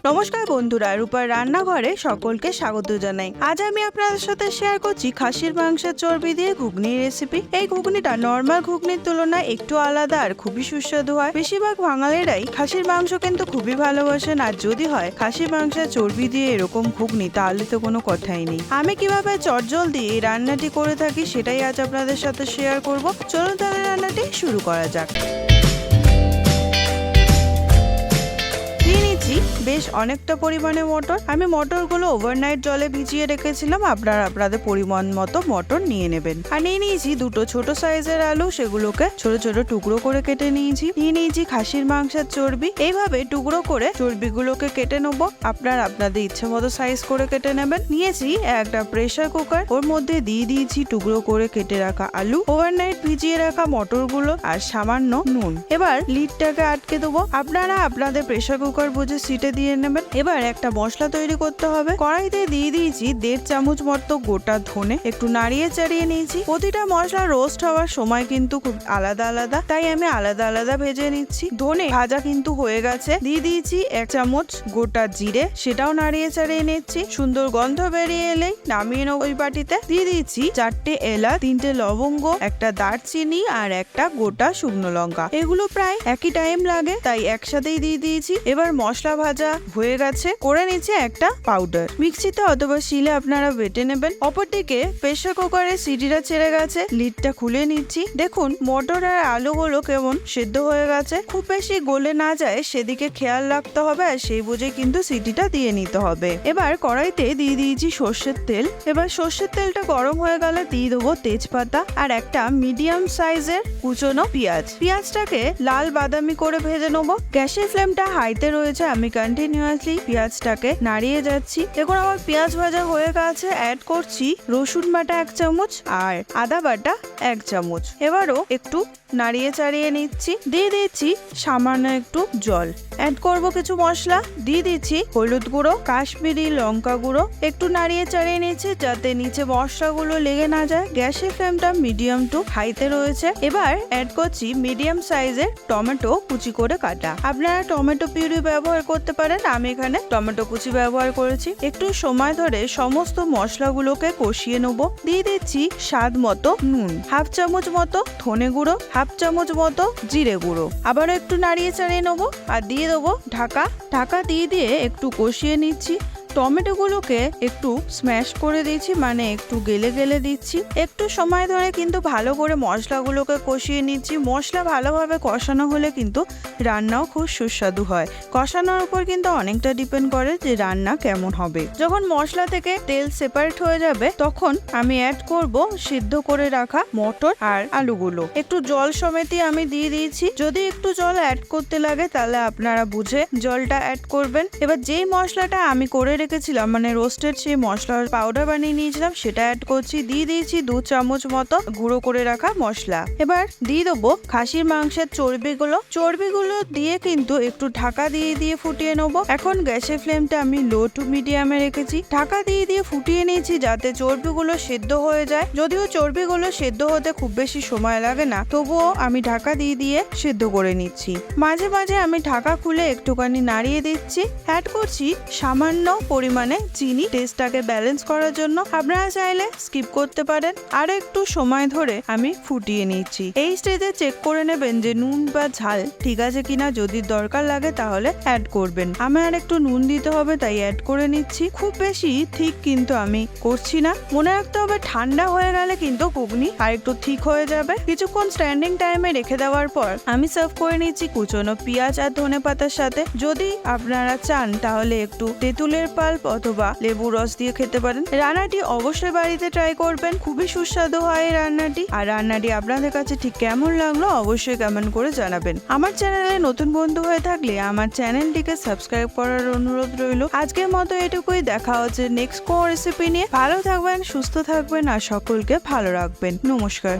নমস্কার বন্ধুরা, রূপার রান্নাঘরে সকলকে স্বাগত জানাই। আজ আমি আপনাদের সাথে শেয়ার করছি খাসির মাংসের চর্বি দিয়ে ঘুগনির রেসিপি। এই ঘুগনিটা নর্মাল ঘুগনির তুলনায় একটু আলাদা আর খুবই সুস্বাদু হয়। বেশিরভাগ বাঙালিরাই খাসির মাংস কিন্তু খুবই ভালোবাসেন, আর যদি হয় খাসির মাংসের চর্বি দিয়ে এরকম ঘুগনি, তাহলে তো কোনো কথাই নেই। আমি কিভাবে চটজলদি এই রান্নাটি করে থাকি সেটাই আজ আপনাদের সাথে শেয়ার করব। চলুন তাহলে রান্নাটি শুরু করা যাক। বেশ অনেকটা পরিমাণে মটর, আমি মটরগুলো ওভারনাইট জলে ভিজিয়ে রেখেছিলাম। আপনারা আপনাদের পরিমাণ মতো মটর নিয়ে নেবেন। আর নিয়ে নিয়েছি দুটো ছোট সাইজের আলু, সেগুলোকে ছোট ছোট টুকরো করে কেটে নিয়েছি। নিয়ে নিয়েছি খাসির মাংসের চর্বি, এইভাবে টুকরো করে চর্বিগুলোকে কেটে নেবো। আপনারা আপনাদের ইচ্ছে মতো সাইজ করে কেটে নেবেন। নিয়েছি একটা প্রেসার কুকার, ওর মধ্যে দিয়ে দিয়েছি টুকরো করে কেটে রাখা আলু, ওভারনাইট ভিজিয়ে রাখা মটরগুলো আর সামান্য নুন। এবার লিডটাকে আটকে দেবো। আপনারা আপনাদের প্রেসার কুকার বুঝে সিটে দিয়ে নেবেন। এবার একটা মশলা তৈরি করতে হবে। কড়াইতে দিয়ে দিয়েছি 1.5 চামচ মতো গোটা ধনে, একটু নাড়িয়ে চাড়িয়ে নিয়েছি। প্রতিটা মশলা রোস্ট হওয়ার সময় কিন্তু খুব আলাদা আলাদা, তাই আমি আলাদা আলাদা ভেজে নিচ্ছি। ধনে ভাজা কিন্তু হয়ে গেছে। দিয়ে দিয়েছি 1 চামচ গোটা জিরে, সেটাও নাড়িয়ে চাড়িয়ে নিচ্ছি। সুন্দর গন্ধ বেরিয়ে এলেই নামিয়ে নেব ওই বাটিতে। দিয়ে দিয়েছি 4টে এলাচ, 3টে লবঙ্গ, একটা দারচিনি আর একটা গোটা শুকনো লঙ্কা। এগুলো প্রায় একই টাইম লাগে, তাই একসাথেই দিয়ে দিয়েছি। এবার মশলা ভাজা হয়ে গেছে, করে নিচ্ছে একটা পাউডার। মিক্সিতে অথবা শিলে আপনারা বেটে নেবেন। অপরদিকে প্রেসার কুকারের সিটিটা ছেড়ে গেছে, লিডটা খুলে নিচ্ছি। দেখুন মটর আর আলুগুলো কেমন সেদ্ধ হয়ে গেছে। খুব বেশি গলে না যায় সেদিকে খেয়াল রাখতে হবে, আর সেই বুঝে কিন্তু সিটিটা দিয়ে নিতে হবে। এবার কড়াইতে দিয়ে দিয়েছি সর্ষের তেল। এবার সর্ষের তেলটা গরম হয়ে গেলে দিয়ে দেবো তেজপাতা আর একটা মিডিয়াম সাইজের কুচনো পেঁয়াজ। পেঁয়াজটাকে লাল বাদামি করে ভেজে নেবো। গ্যাসের ফ্লেমটা হাইতে রয়েছে, আমি কন্টিনিউয়াসলি পেঁয়াজটাকে নাড়িয়ে যাচ্ছি। দেখুন আমার পেঁয়াজ ভাজা হয়ে গেছে। অ্যাড করছি রসুন বাটা 1 চামচ আর আদা বাটা 1 চামচ। এবারও একটু নাড়িয়ে চাড়িয়ে নিচ্ছি। দিয়ে দিচ্ছি সামান্য একটু জল। অ্যাড করব কিছু মশলা। দিয়ে দিচ্ছি হলুদ গুঁড়ো, কাশ্মীরি লঙ্কা গুঁড়ো। একটু নাড়িয়ে চাড়িয়ে নিচ্ছি যাতে নিচে মশলাগুলো লেগে না যায়। গ্যাসের ফ্লেমটা মিডিয়াম টু হাইতে রয়েছে। এবার অ্যাড করছি মিডিয়াম সাইজের টমেটো কুচি করে কাটা। আপনারা টমেটো পিউরি ব্যবহার করতে পারেন, আমি এখানে টমেটো কুচি ব্যবহার করেছি। একটু সময় ধরে সমস্ত মশলাগুলোকে কষিয়ে নেব। দিয়ে দিচ্ছি স্বাদ মতো নুন, 1/2 চামচ মতো ধনে গুঁড়ো, 1/2 চামচ মতো জিরে গুঁড়ো। আবারও একটু নাড়িয়ে চাড়িয়ে নেবো আর দিয়ে দেবো ঢাকা দিয়ে একটু কষিয়ে নিচ্ছি। টমেটোগুলোকে একটু স্ম্যাশ করে দিচ্ছি, মানে একটু গেলে দিচ্ছি। একটু সময় ধরে কিন্তু ভালো করে মশলাগুলোকে কষিয়ে নিচ্ছি। মশলা ভালোভাবে কষানো হলে কিন্তু রান্নাও খুব সুস্বাদু হয়। কষানোর উপর কিন্তু অনেকটা ডিপেন্ড করে যে রান্না কেমন হবে। যখন মশলা থেকে তেল সেপারেট হয়ে যাবে তখন আমি অ্যাড করব সিদ্ধ করে রাখা মটর আর আলুগুলো। একটু জল সমেতই আমি দিয়ে দিয়েছি। যদি একটু জল অ্যাড করতে লাগে তাহলে আপনারা বুঝে জলটা অ্যাড করবেন। এবার যেই মশলাটা আমি করে রেখেছিলাম, মানে রোস্টেড সেই মশলার পাউডার বানিয়ে নিয়েছিলাম, সেটা অ্যাড করছি। দিয়ে দিয়েছি 2 চামচ মতো গুঁড়ো করে রাখা মশলা। এবার দিয়ে দেবো খাসির মাংসের চর্বিগুলো দিয়ে কিন্তু একটু ঢাকা দিয়ে ফুটিয়ে নেবো। এখন গ্যাসের ফ্লেমটা আমি লো টু মিডিয়ামে রেখেছি। ঢাকা দিয়ে ফুটিয়ে নিয়েছি যাতে চর্বিগুলো সেদ্ধ হয়ে যায়। যদিও চর্বিগুলো সেদ্ধ হতে খুব বেশি সময় লাগে না, তবুও আমি ঢাকা দিয়ে সেদ্ধ করে নিচ্ছি। মাঝে মাঝে আমি ঢাকা খুলে একটুখানি নাড়িয়ে দিচ্ছি। অ্যাড করছি সামান্য পরিমাণে চিনি, টেস্টটাকে ব্যালেন্স করার জন্য। আপনারা চাইলে স্কিপ করতে পারেন। আর একটু সময় ধরে আমি ফুটিয়ে নিচ্ছি। এই স্টেজে চেক করে নেবেন যে নুন বা ঝাল ঠিক আছে কিনা। যদি দরকার লাগে তাহলে অ্যাড করবেন। আমার আর একটু নুন দিতে হবে, তাই অ্যাড করে নিচ্ছি। খুব বেশি ঠিক কিন্তু আমি করছি না। মনে রাখতে হবে ঠান্ডা হয়ে গেলে কিন্তু ঘুগনি আর একটু ঠিক হয়ে যাবে। কিছুক্ষণ স্ট্যান্ডিং টাইমে রেখে দেওয়ার পর আমি সার্ভ করে নিচ্ছি কুচনো পেঁয়াজ আর ধনেপাতার সাথে। যদি আপনারা চান তাহলে একটু তেঁতুলের পাল্প অথবা লেবু রস দিয়ে খেতে পারেন। রান্নাটি অবশ্যই বাড়িতে ট্রাই করবেন, খুবই সুস্বাদু হয় এই রান্নাটি। আর রান্নাটি আপনাদের কাছে ঠিক কেমন লাগলো অবশ্যই কমেন্ট করে জানাবেন। আমার চ্যানেলে নতুন বন্ধু হয়ে থাকলে আমার চ্যানেলটিকে সাবস্ক্রাইব করার অনুরোধ রইল। আজকের মতো এটুকুই। দেখা হচ্ছে নেক্সট কোন রেসিপি নিয়ে। ভালো থাকবেন, সুস্থ থাকবেন আর সকলকে ভালো রাখবেন। নমস্কার।